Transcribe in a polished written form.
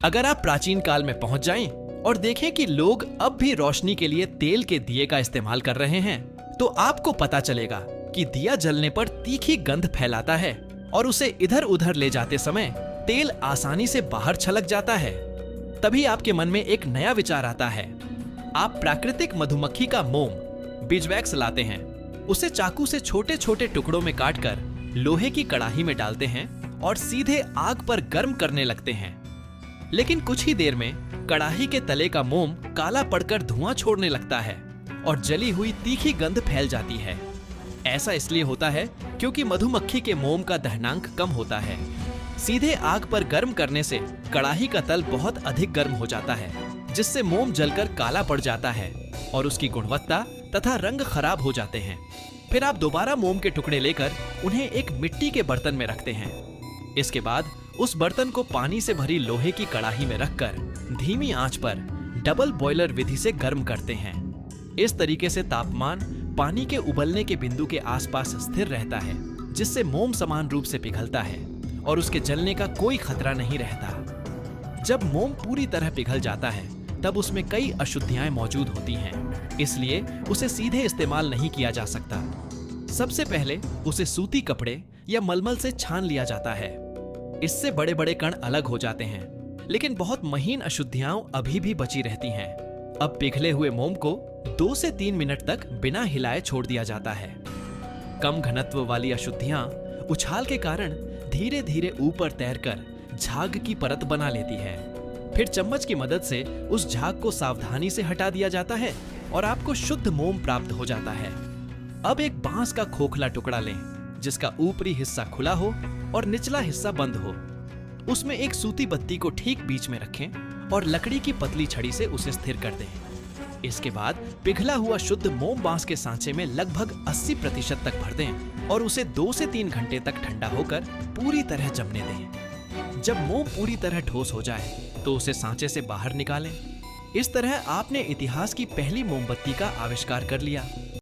अगर आप प्राचीन काल में पहुंच जाएं और देखें कि लोग अब भी रोशनी के लिए तेल के दिए का इस्तेमाल कर रहे हैं, तो आपको पता चलेगा कि दिया जलने पर तीखी गंध फैलाता है और उसे इधर उधर ले जाते समय तेल आसानी से बाहर छलक जाता है। तभी आपके मन में एक नया विचार आता है। आप प्राकृतिक मधुमक्खी का मोम बीजवैक्स लाते हैं, उसे चाकू से छोटे छोटे टुकड़ों में काटकर लोहे की कड़ाही में डालते हैं और सीधे आग पर गर्म करने लगते हैं। लेकिन कुछ ही देर में कड़ाही के तले का मोम काला पड़कर धुआं छोड़ने लगता है और जली हुई तीखी गंध फैल जाती है। ऐसा इसलिए होता है क्योंकि मधुमक्खी के मोम का दहनांक कम होता है। सीधे आग पर गर्म करने से कड़ाही का तल बहुत अधिक गर्म हो जाता है, जिससे मोम जलकर काला पड़ जाता है और उसकी गुणवत्ता तथा रंग खराब हो जाते हैं। फिर आप दोबारा मोम के टुकड़े लेकर उन्हें एक मिट्टी के बर्तन में रखते हैं। इसके बाद उस बर्तन को पानी से भरी लोहे की कड़ाही में रखकर धीमी आंच पर डबल बॉयलर विधि से गर्म करते हैं। इस तरीके से तापमान पानी के उबलने के बिंदु के आसपास स्थिर रहता है, जिससे मोम समान रूप से पिघलता है और उसके जलने का कोई खतरा नहीं रहता। जब मोम पूरी तरह पिघल जाता है, तब उसमें कई अशुद्धियां मौजूद होती हैं, इसलिए उसे सीधे इस्तेमाल नहीं किया जा सकता। सबसे पहले उसे सूती कपड़े या मलमल से छान लिया जाता है। इससे बड़े बड़े कण अलग हो जाते हैं, लेकिन बहुत महीन अशुद्धियां अभी भी बची रहती हैं। अब पिघले हुए मोम को 2 से 3 मिनट तक बिना हिलाए छोड़ दिया जाता है। कम घनत्व वाली अशुद्धियां उछाल के कारण धीरे धीरे ऊपर तैरकर झाग की परत बना लेती है। फिर चम्मच की मदद से उस झाग को सावधानी से हटा दिया जाता है और आपको शुद्ध मोम प्राप्त हो जाता है। अब एक बांस का खोखला टुकड़ा लें, जिसका ऊपरी हिस्सा खुला हो और निचला हिस्सा बंद हो। उसमें एक सूती बत्ती को ठीक बीच में रखें और लकड़ी की पतली छड़ी से उसे स्थिर कर दें। इसके बाद पिघला हुआ शुद्ध मोम बांस के सांचे में लगभग 80% तक भर दें और उसे 2 से 3 घंटे तक ठंडा होकर पूरी तरह जमने दें। जब मोम पूरी तरह ठोस हो जाए तो उसे सांचे से बाहर निकालें। इस तरह आपने इतिहास की पहली मोमबत्ती का आविष्कार कर लिया।